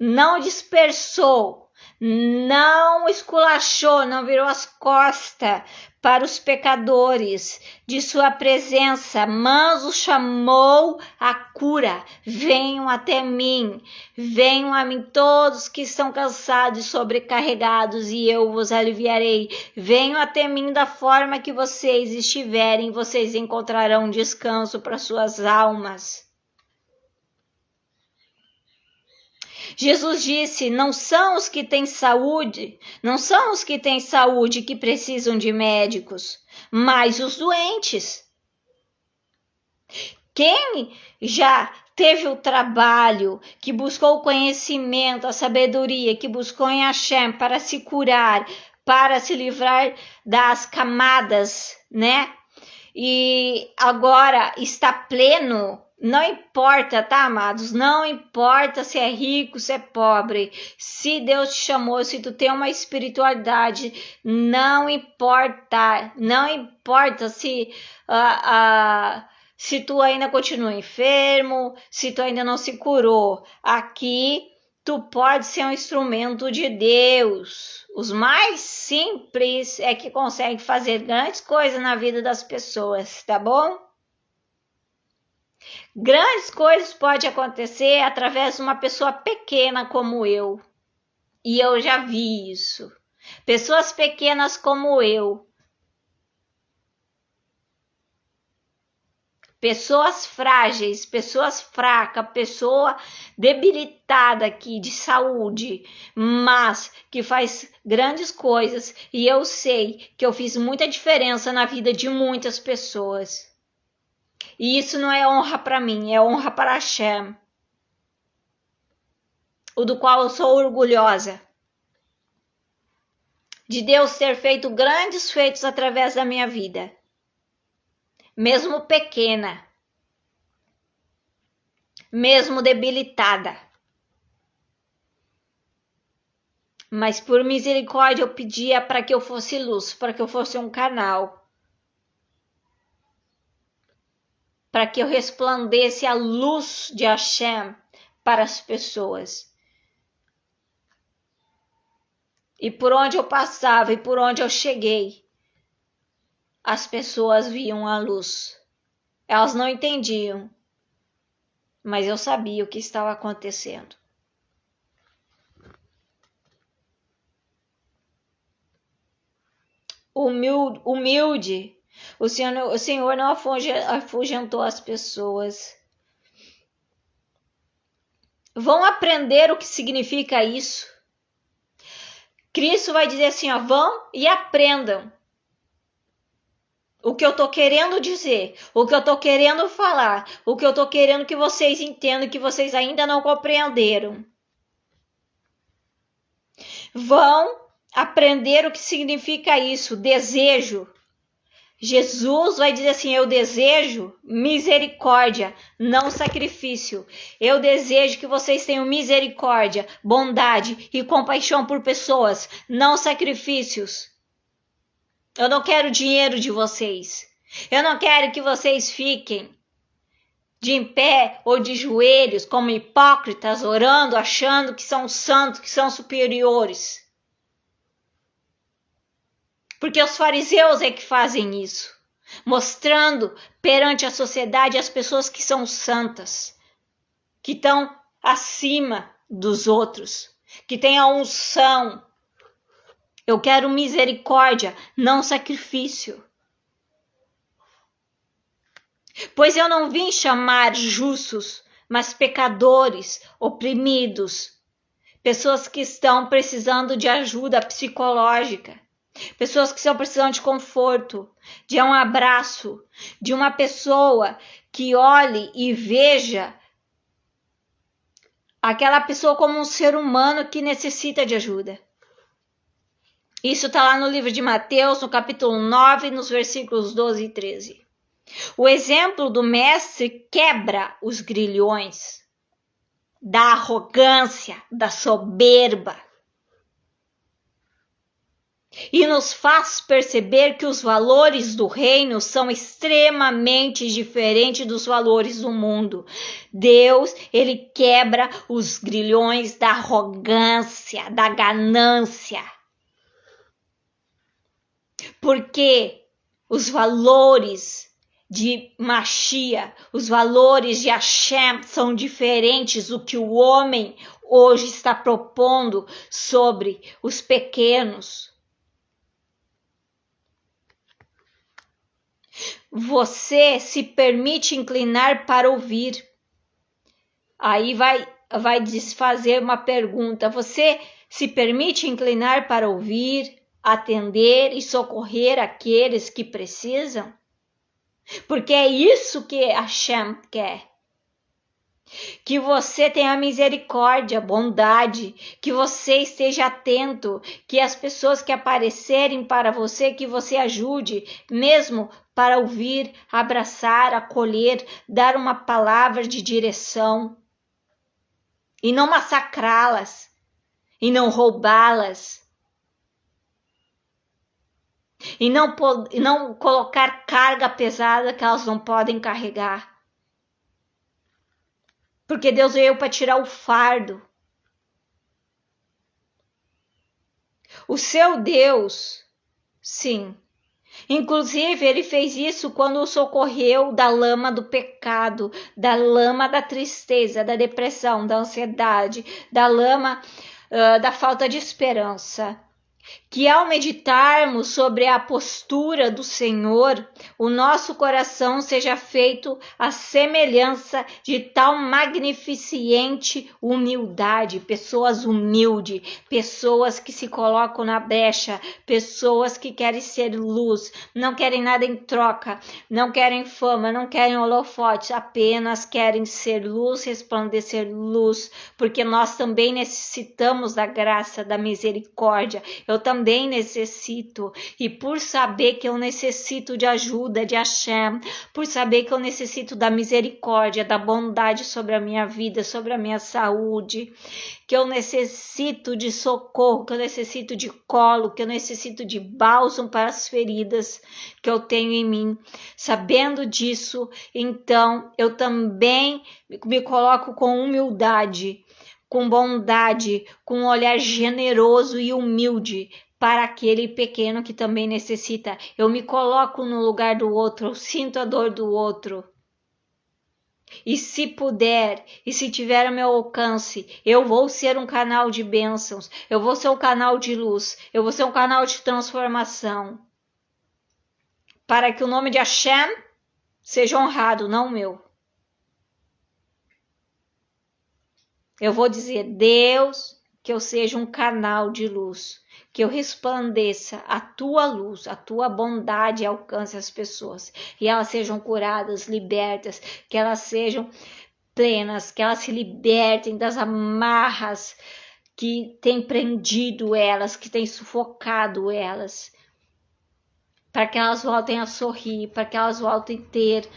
não dispersou, não esculachou, não virou as costas para os pecadores de sua presença, mas os chamou à cura. Venham até mim, venham a mim todos que estão cansados e sobrecarregados, e eu vos aliviarei. Venham até mim da forma que vocês estiverem, vocês encontrarão descanso para suas almas. Jesus disse, não são os que têm saúde que precisam de médicos, mas os doentes. Quem já teve o trabalho, que buscou o conhecimento, a sabedoria, que buscou em Hashem para se curar, para se livrar das camadas, né? e agora está pleno. Não importa, tá, amados? Não importa se é rico, se é pobre. Se Deus te chamou, se tu tem uma espiritualidade, não importa. Não importa se tu ainda continua enfermo, se tu ainda não se curou. Aqui tu pode ser um instrumento de Deus. Os mais simples é que conseguem fazer grandes coisas na vida das pessoas, tá bom? Grandes coisas podem acontecer através de uma pessoa pequena como eu. E eu já vi isso. Pessoas pequenas como eu. Pessoas frágeis, pessoas fracas, pessoa debilitada aqui de saúde, mas que faz grandes coisas. E eu sei que eu fiz muita diferença na vida de muitas pessoas. E isso não é honra para mim, é honra para Hashem, o do qual eu sou orgulhosa. De Deus ter feito grandes feitos através da minha vida. Mesmo pequena, mesmo debilitada. Mas por misericórdia eu pedia para que eu fosse luz, para que eu fosse um canal. Para que eu resplandecesse a luz de Hashem para as pessoas. E por onde eu passava e por onde eu cheguei, as pessoas viam a luz. Elas não entendiam, mas eu sabia o que estava acontecendo. Humilde, o Senhor não afugentou as pessoas. Vão aprender o que significa isso. Cristo vai dizer assim, ó, vão e aprendam o que eu tô querendo dizer, o que eu tô querendo falar, o que eu tô querendo que vocês entendam, que vocês ainda não compreenderam. Vão aprender o que significa isso, desejo. Jesus vai dizer assim, eu desejo misericórdia, não sacrifício. Eu desejo que vocês tenham misericórdia, bondade e compaixão por pessoas, não sacrifícios. Eu não quero dinheiro de vocês. Eu não quero que vocês fiquem de em pé ou de joelhos como hipócritas, orando, achando que são santos, que são superiores. Porque os fariseus é que fazem isso, mostrando perante a sociedade as pessoas que são santas, que estão acima dos outros, que têm a unção. Eu quero misericórdia, não sacrifício. Pois eu não vim chamar justos, mas pecadores, oprimidos, pessoas que estão precisando de ajuda psicológica. Pessoas que estão precisando de conforto, de um abraço, de uma pessoa que olhe e veja aquela pessoa como um ser humano que necessita de ajuda. Isso está lá no livro de Mateus, no capítulo 9, nos versículos 12 e 13. O exemplo do mestre quebra os grilhões da arrogância, da soberba. E nos faz perceber que os valores do reino são extremamente diferentes dos valores do mundo. Deus, ele quebra os grilhões da arrogância, da ganância. Porque os valores de Mashiach, os valores de Hashem são diferentes do que o homem hoje está propondo sobre os pequenos. Você se permite inclinar para ouvir. Aí vai desfazer uma pergunta. Você se permite inclinar para ouvir, atender e socorrer aqueles que precisam? Porque é isso que Hashem quer. Que você tenha misericórdia, bondade, que você esteja atento, que as pessoas que aparecerem para você, que você ajude, mesmo para ouvir, abraçar, acolher, dar uma palavra de direção, e não massacrá-las, e não roubá-las, e não colocar carga pesada que elas não podem carregar. Porque Deus veio para tirar o fardo. O seu Deus, sim. Inclusive, ele fez isso quando o socorreu da lama do pecado, da lama da tristeza, da depressão, da ansiedade, da lama da falta de esperança. Que ao meditarmos sobre a postura do Senhor, o nosso coração seja feito à semelhança de tal magnificente humildade, pessoas humildes, pessoas que se colocam na brecha, pessoas que querem ser luz, não querem nada em troca, não querem fama, não querem holofotes, apenas querem ser luz, resplandecer luz, porque nós também necessitamos da graça, da misericórdia. Eu também necessito, e por saber que eu necessito de ajuda de Hashem, por saber que eu necessito da misericórdia, da bondade sobre a minha vida, sobre a minha saúde, que eu necessito de socorro, que eu necessito de colo, que eu necessito de bálsamo para as feridas que eu tenho em mim. Sabendo disso, então eu também me coloco com humildade, com bondade, com um olhar generoso e humilde para aquele pequeno que também necessita. Eu me coloco no lugar do outro, eu sinto a dor do outro. E se puder, e se tiver ao meu alcance, eu vou ser um canal de bênçãos, eu vou ser um canal de luz, eu vou ser um canal de transformação. Para que o nome de Hashem seja honrado, não o meu. Eu vou dizer, Deus, que eu seja um canal de luz, que eu resplandeça a tua luz, a tua bondade alcance as pessoas, e elas sejam curadas, libertas, que elas sejam plenas, que elas se libertem das amarras que têm prendido elas, que têm sufocado elas, para que elas voltem a sorrir, para que elas voltem a ter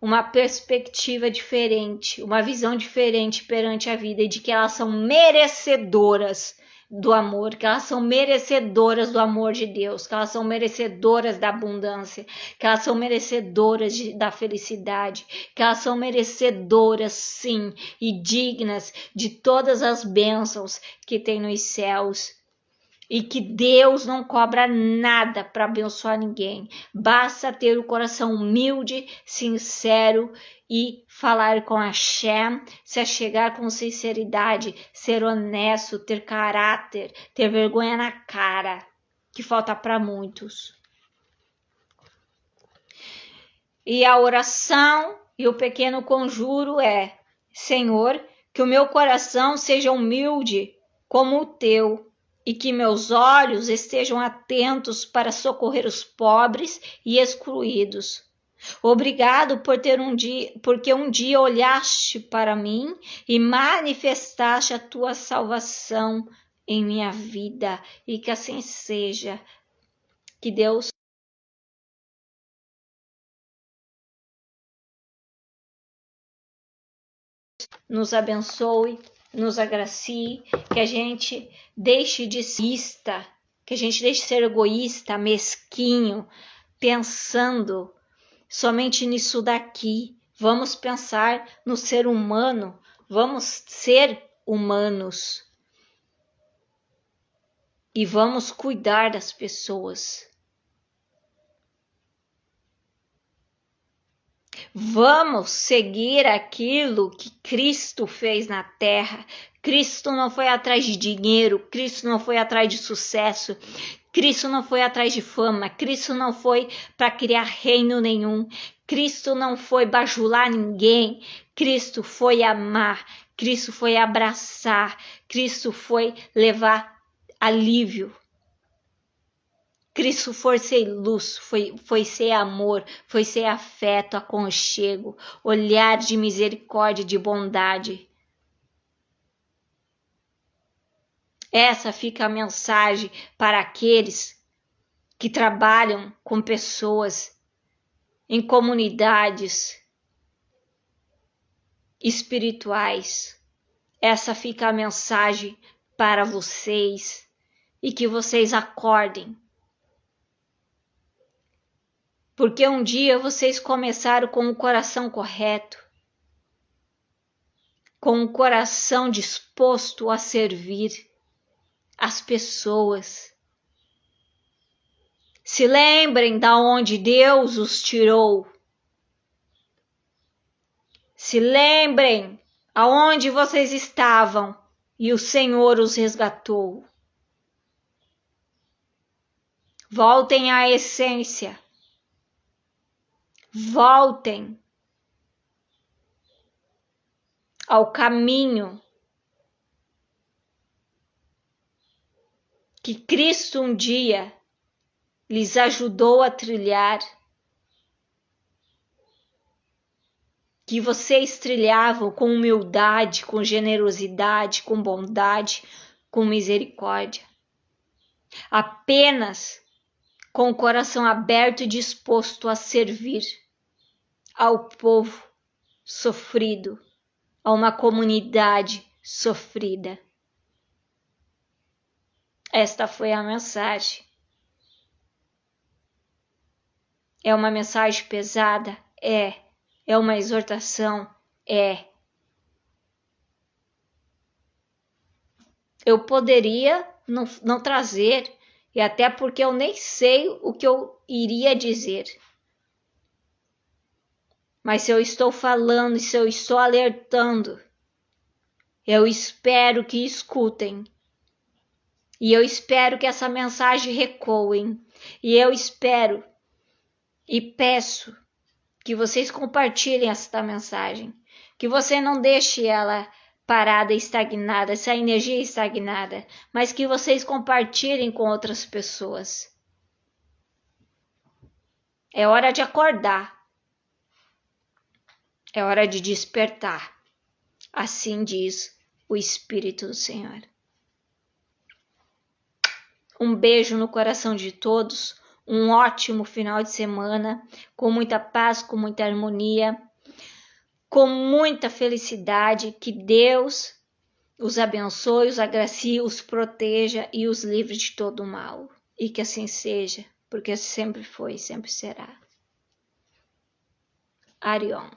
uma perspectiva diferente, uma visão diferente perante a vida, e de que elas são merecedoras do amor, que elas são merecedoras do amor de Deus, que elas são merecedoras da abundância, que elas são merecedoras da felicidade, que elas são merecedoras, sim, e dignas de todas as bênçãos que tem nos céus. E que Deus não cobra nada para abençoar ninguém. Basta ter o coração humilde, sincero e falar com Hashem, se achegar com sinceridade, ser honesto, ter caráter, ter vergonha na cara, que falta para muitos. E a oração e o pequeno conjuro é: Senhor, que o meu coração seja humilde como o teu, e que meus olhos estejam atentos para socorrer os pobres e excluídos. Obrigado porque um dia olhaste para mim e manifestaste a tua salvação em minha vida, e que assim seja. Que Deus nos abençoe, nos agracie, que a gente deixe de ser egoísta, que a gente deixe de ser egoísta, mesquinho, pensando somente nisso daqui. Vamos pensar no ser humano, vamos ser humanos e vamos cuidar das pessoas. Vamos seguir aquilo que Cristo fez na terra. Cristo não foi atrás de dinheiro, Cristo não foi atrás de sucesso, Cristo não foi atrás de fama, Cristo não foi para criar reino nenhum, Cristo não foi bajular ninguém, Cristo foi amar, Cristo foi abraçar, Cristo foi levar alívio. Cristo foi ser luz, foi ser amor, foi ser afeto, aconchego, olhar de misericórdia, de bondade. Essa fica a mensagem para aqueles que trabalham com pessoas em comunidades espirituais. Essa fica a mensagem para vocês e que vocês acordem. Porque um dia vocês começaram com o coração correto, com o coração disposto a servir as pessoas. Se lembrem da onde Deus os tirou. Se lembrem aonde vocês estavam e o Senhor os resgatou. Voltem à essência. Voltem ao caminho que Cristo um dia lhes ajudou a trilhar, que vocês trilhavam com humildade, com generosidade, com bondade, com misericórdia. Apenas com o coração aberto e disposto a servir ao povo sofrido, a uma comunidade sofrida. Esta foi a mensagem. É uma mensagem pesada? É uma exortação? Eu poderia não trazer, e até porque eu nem sei o que eu iria dizer. Mas se eu estou falando, se eu estou alertando, eu espero que escutem. E eu espero que essa mensagem recoe. E eu espero e peço que vocês compartilhem esta mensagem. Que você não deixe ela parada, estagnada, essa energia estagnada, mas que vocês compartilhem com outras pessoas. É hora de acordar. É hora de despertar. Assim diz o Espírito do Senhor. Um beijo no coração de todos. Um ótimo final de semana, com muita paz, com muita harmonia, com muita felicidade. Que Deus os abençoe, os agracie, os proteja e os livre de todo o mal. E que assim seja, porque sempre foi e sempre será. Arion.